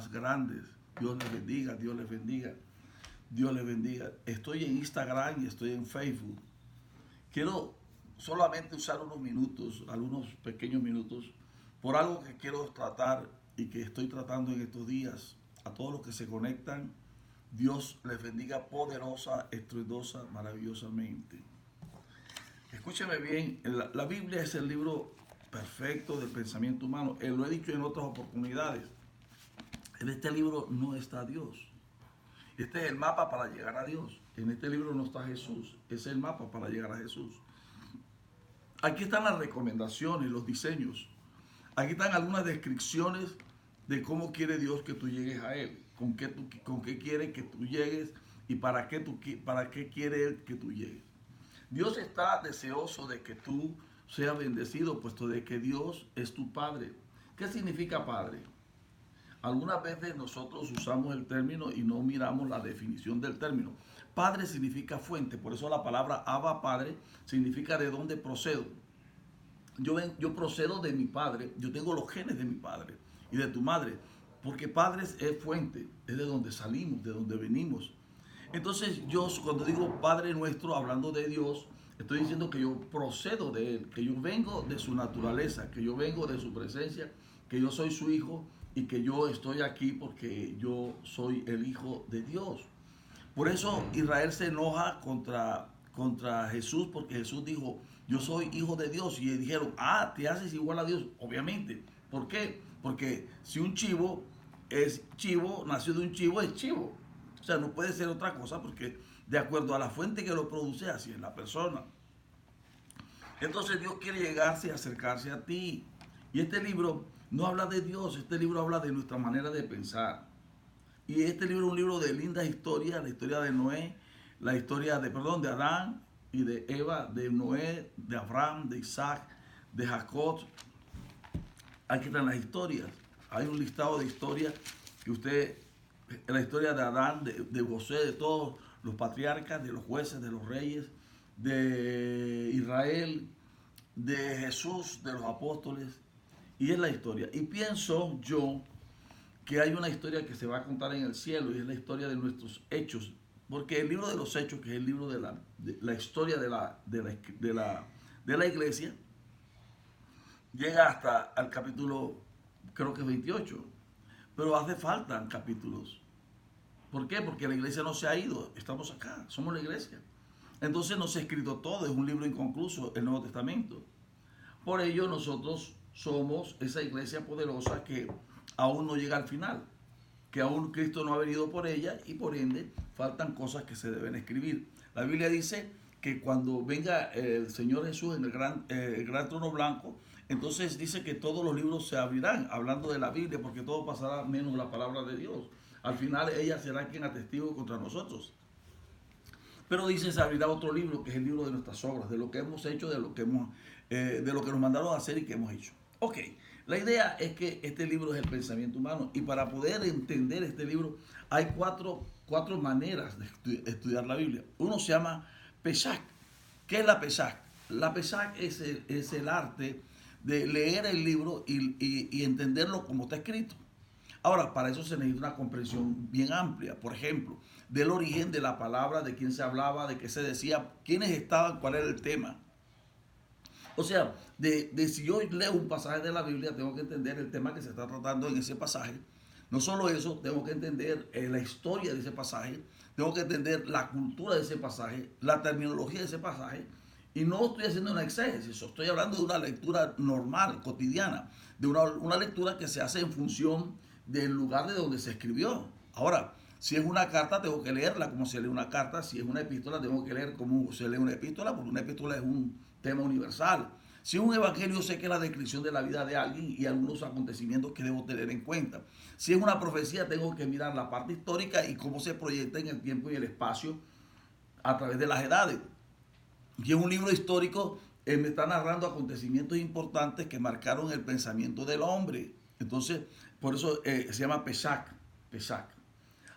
más grandes. Dios les bendiga, Dios les bendiga, Dios les bendiga. Estoy en Instagram y estoy en Facebook. Quiero solamente usar unos minutos, algunos pequeños minutos, por algo que quiero tratar y que estoy tratando en estos días. A todos los que se conectan, Dios les bendiga poderosa, estruendosa, maravillosamente. Escúcheme bien, la Biblia es el libro perfecto del pensamiento humano. Lo he dicho en otras oportunidades. En este libro no está Dios. Este es el mapa para llegar a Dios. En este libro no está Jesús. Es el mapa para llegar a Jesús. Aquí están las recomendaciones, los diseños. Aquí están algunas descripciones de cómo quiere Dios que tú llegues a Él. Con qué quiere que tú llegues y para qué quiere Él que tú llegues. Dios está deseoso de que tú seas bendecido, puesto de que Dios es tu Padre. ¿Qué significa Padre? Algunas veces nosotros usamos el término y no miramos la definición del término. Padre significa fuente, por eso la palabra Abba Padre significa de dónde procedo. Yo procedo de mi padre, yo tengo los genes de mi padre y de tu madre, porque padre es fuente, es de donde salimos, de donde venimos. Entonces yo cuando digo Padre nuestro, hablando de Dios, estoy diciendo que yo procedo de Él, que yo vengo de su naturaleza, que yo vengo de su presencia, que yo soy su hijo y que yo estoy aquí porque yo soy el hijo de Dios. Por eso Israel se enoja contra Jesús, porque Jesús dijo, yo soy hijo de Dios. Y dijeron, te haces igual a Dios. Obviamente. ¿Por qué? Porque si un chivo es chivo, nació de un chivo, es chivo. O sea, no puede ser otra cosa porque de acuerdo a la fuente que lo produce, así es la persona. Entonces Dios quiere llegarse y acercarse a ti. Y este libro no habla de Dios, este libro habla de nuestra manera de pensar. Y este libro es un libro de lindas historias, la historia de Noé, la historia de Adán y de Eva, de Noé, de Abraham, de Isaac, de Jacob. Aquí están las historias. Hay un listado de historias que la historia de Adán, de José, de todos los patriarcas, de los jueces, de los reyes, de Israel, de Jesús, de los apóstoles. Y es la historia. Y pienso yo que hay una historia que se va a contar en el cielo y es la historia de nuestros hechos. Porque el libro de los hechos, que es el libro de la historia de la iglesia, llega hasta el capítulo, creo que 28. Pero hace falta capítulos. ¿Por qué? Porque la iglesia no se ha ido. Estamos acá, somos la iglesia. Entonces no se ha escrito todo, es un libro inconcluso, el Nuevo Testamento. Por ello nosotros somos esa iglesia poderosa que aún no llega al final, que aún Cristo no ha venido por ella y por ende faltan cosas que se deben escribir. La Biblia dice que cuando venga el Señor Jesús en el gran trono blanco, entonces dice que todos los libros se abrirán, hablando de la Biblia, porque todo pasará menos la palabra de Dios. Al final ella será quien atestigue contra nosotros. Pero dice, se abrirá otro libro, que es el libro de nuestras obras, de lo que hemos hecho, de lo que nos mandaron a hacer y que hemos hecho. Ok, la idea es que este libro es el pensamiento humano y para poder entender este libro hay cuatro maneras de estudiar la Biblia. Uno se llama Pesach. ¿Qué es la Pesach? La Pesach es el arte de leer el libro y entenderlo como está escrito. Ahora, para eso se necesita una comprensión bien amplia. Por ejemplo, del origen de la palabra, de quién se hablaba, de qué se decía, quiénes estaban, cuál era el tema. O sea, de si yo leo un pasaje de la Biblia, tengo que entender el tema que se está tratando en ese pasaje. No solo eso, tengo que entender la historia de ese pasaje, tengo que entender la cultura de ese pasaje, la terminología de ese pasaje. Y no estoy haciendo una exégesis, estoy hablando de una lectura normal, cotidiana, de una lectura que se hace en función del lugar de donde se escribió. Ahora, si es una carta, tengo que leerla como se lee una carta. Si es una epístola, tengo que leer como se lee una epístola, porque una epístola es un tema universal. Si es un evangelio, sé que es la descripción de la vida de alguien y algunos acontecimientos que debo tener en cuenta. Si es una profecía, tengo que mirar la parte histórica y cómo se proyecta en el tiempo y el espacio a través de las edades. Y es un libro histórico, me está narrando acontecimientos importantes que marcaron el pensamiento del hombre. Entonces, por eso se llama Pesach.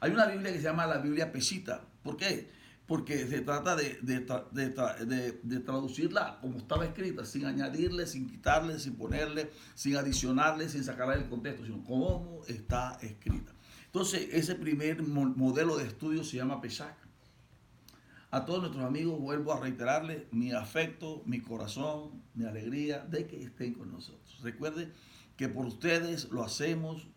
Hay una Biblia que se llama la Biblia Pesita. ¿Por qué? Porque se trata de traducirla como estaba escrita, sin añadirle, sin quitarle, sin ponerle, sin adicionarle, sin sacarla del contexto, sino como está escrita. Entonces, ese primer modelo de estudio se llama Pesach. A todos nuestros amigos vuelvo a reiterarles mi afecto, mi corazón, mi alegría de que estén con nosotros. Recuerden que por ustedes lo hacemos,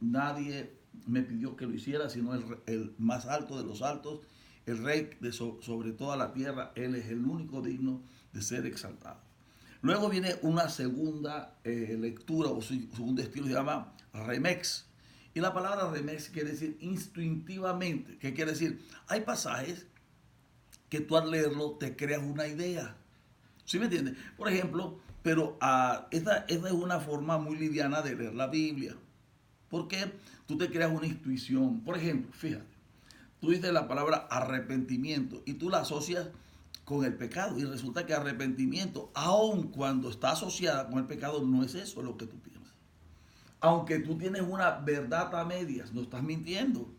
nadie me pidió que lo hiciera, sino el más alto de los altos, el rey sobre toda la tierra. Él es el único digno de ser exaltado. Luego viene una segunda lectura o segundo estilo, se llama Remex. Y la palabra Remex quiere decir instintivamente. ¿Qué quiere decir? Hay pasajes que tú al leerlo te creas una idea. ¿Sí me entiendes? Por ejemplo, pero esta es una forma muy liviana de leer la Biblia. Porque tú te creas una intuición. Por ejemplo, fíjate, tú dices la palabra arrepentimiento y tú la asocias con el pecado. Y resulta que arrepentimiento, aun cuando está asociada con el pecado, no es eso lo que tú piensas. Aunque tú tienes una verdad a medias, no estás mintiendo,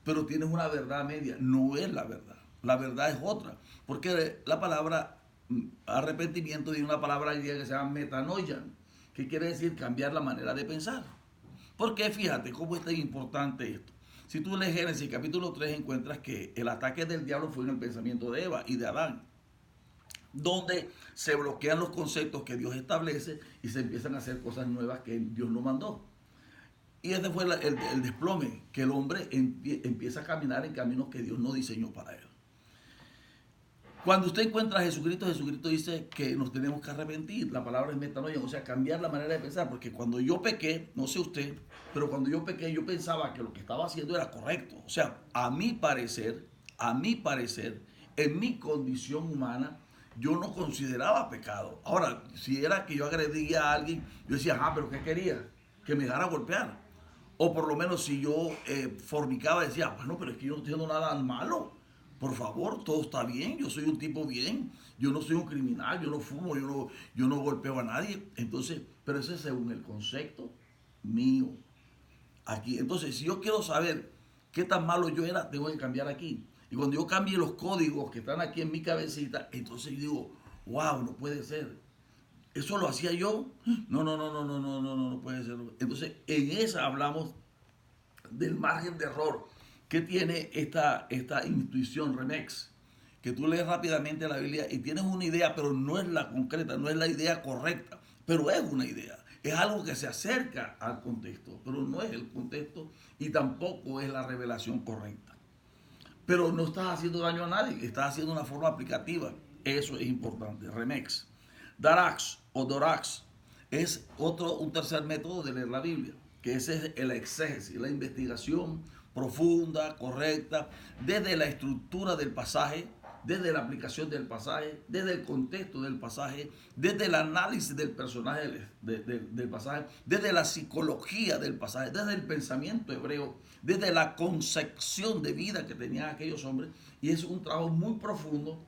pero tienes una verdad a medias, no es la verdad. La verdad es otra. Porque la palabra arrepentimiento tiene una palabra griega que se llama metanoia, que quiere decir cambiar la manera de pensar. Porque fíjate cómo es tan importante esto. Si tú lees Génesis capítulo 3 encuentras que el ataque del diablo fue en el pensamiento de Eva y de Adán, donde se bloquean los conceptos que Dios establece y se empiezan a hacer cosas nuevas que Dios no mandó. Y ese fue el desplome, que el hombre empieza a caminar en caminos que Dios no diseñó para él. Cuando usted encuentra a Jesucristo, Jesucristo dice que nos tenemos que arrepentir. La palabra es metanoia, o sea, cambiar la manera de pensar. Porque cuando yo pequé, no sé usted, pero cuando yo pequé, yo pensaba que lo que estaba haciendo era correcto. O sea, a mi parecer, en mi condición humana, yo no consideraba pecado. Ahora, si era que yo agredía a alguien, yo decía, pero ¿qué quería? Que me dejara golpear. O por lo menos si yo fornicaba, decía, bueno, pero es que yo no estoy haciendo nada malo. Por favor, todo está bien, yo soy un tipo bien, yo no soy un criminal, yo no fumo, yo no golpeo a nadie. Entonces, pero ese es según el concepto mío. Aquí, entonces, si yo quiero saber qué tan malo yo era, tengo que cambiar aquí. Y cuando yo cambie los códigos que están aquí en mi cabecita, entonces yo digo, wow, no puede ser. ¿Eso lo hacía yo? No puede ser. Entonces, en esa hablamos del margen de error que tiene esta intuición Remex, que tú lees rápidamente la Biblia y tienes una idea, pero no es la concreta, no es la idea correcta, pero es una idea. Es algo que se acerca al contexto, pero no es el contexto y tampoco es la revelación correcta. Pero no estás haciendo daño a nadie, estás haciendo una forma aplicativa. Eso es importante. Remex. Darax o Dorax es un tercer método de leer la Biblia, que ese es el exégesis, la investigación profunda, correcta, desde la estructura del pasaje, desde la aplicación del pasaje, desde el contexto del pasaje, desde el análisis del personaje del pasaje, desde la psicología del pasaje, desde el pensamiento hebreo, desde la concepción de vida que tenían aquellos hombres. Y es un trabajo muy profundo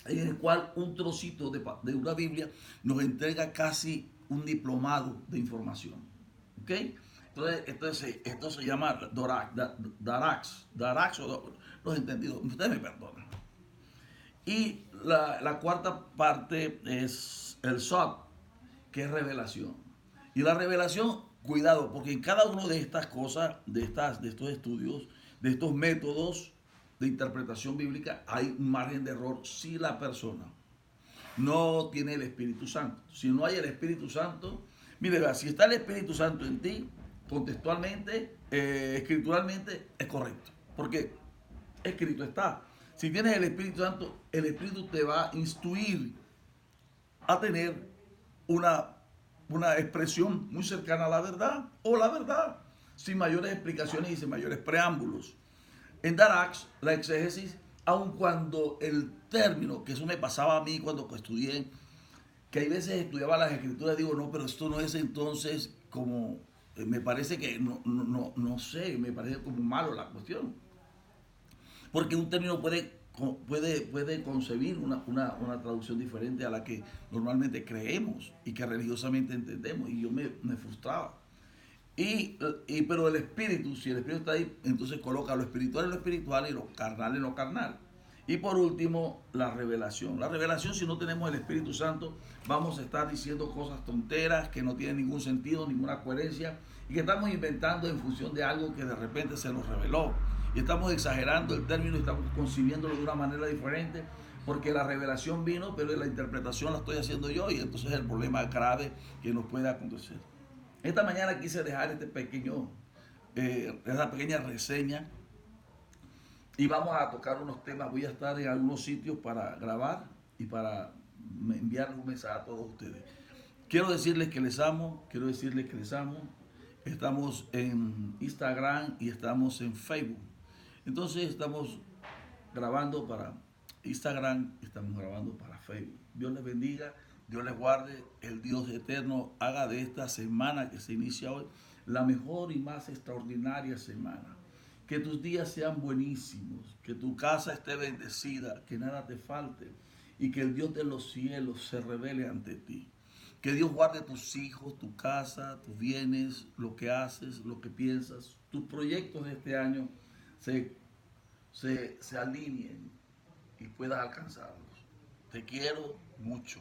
en el cual un trocito de una Biblia nos entrega casi un diplomado de información. ¿Ok? Entonces esto se llama Darax o los entendidos. Ustedes me perdonan. Y la cuarta parte es el Sod, que es revelación. Y la revelación, cuidado, porque en cada una de estas cosas, de estos estudios, de estos métodos de interpretación bíblica, hay un margen de error si la persona no tiene el Espíritu Santo. Si no hay el Espíritu Santo, mire, si está el Espíritu Santo en ti, contextualmente, escrituralmente, es correcto. Porque escrito está. Si tienes el Espíritu Santo, el Espíritu te va a instruir a tener una expresión muy cercana a la verdad, o la verdad, sin mayores explicaciones y sin mayores preámbulos. En Darax, la exégesis, aun cuando el término, que eso me pasaba a mí cuando estudié, que hay veces estudiaba las escrituras, digo, no, pero esto no es entonces como, me parece que, no sé, me parece como malo la cuestión. Porque un término puede concebir una traducción diferente a la que normalmente creemos y que religiosamente entendemos. Y yo me frustraba. Pero el espíritu, si el espíritu está ahí, entonces coloca lo espiritual en lo espiritual y lo carnal en lo carnal. Y por último, la revelación. La revelación, si no tenemos el Espíritu Santo, vamos a estar diciendo cosas tonteras que no tienen ningún sentido, ninguna coherencia, y que estamos inventando en función de algo que de repente se nos reveló. Y estamos exagerando el término y estamos concibiéndolo de una manera diferente, porque la revelación vino, pero la interpretación la estoy haciendo yo, y entonces es el problema grave que nos puede acontecer. Esta mañana quise dejar esta pequeña reseña, y vamos a tocar unos temas. Voy a estar en algunos sitios para grabar y para enviar un mensaje a todos ustedes. Quiero decirles que les amo, quiero decirles que les amo. Estamos en Instagram y estamos en Facebook. Entonces estamos grabando para Instagram, estamos grabando para Facebook. Dios les bendiga, Dios les guarde, el Dios eterno haga de esta semana que se inicia hoy la mejor y más extraordinaria semana. Que tus días sean buenísimos, que tu casa esté bendecida, que nada te falte y que el Dios de los cielos se revele ante ti. Que Dios guarde tus hijos, tu casa, tus bienes, lo que haces, lo que piensas, tus proyectos de este año se alineen y puedas alcanzarlos. Te quiero mucho.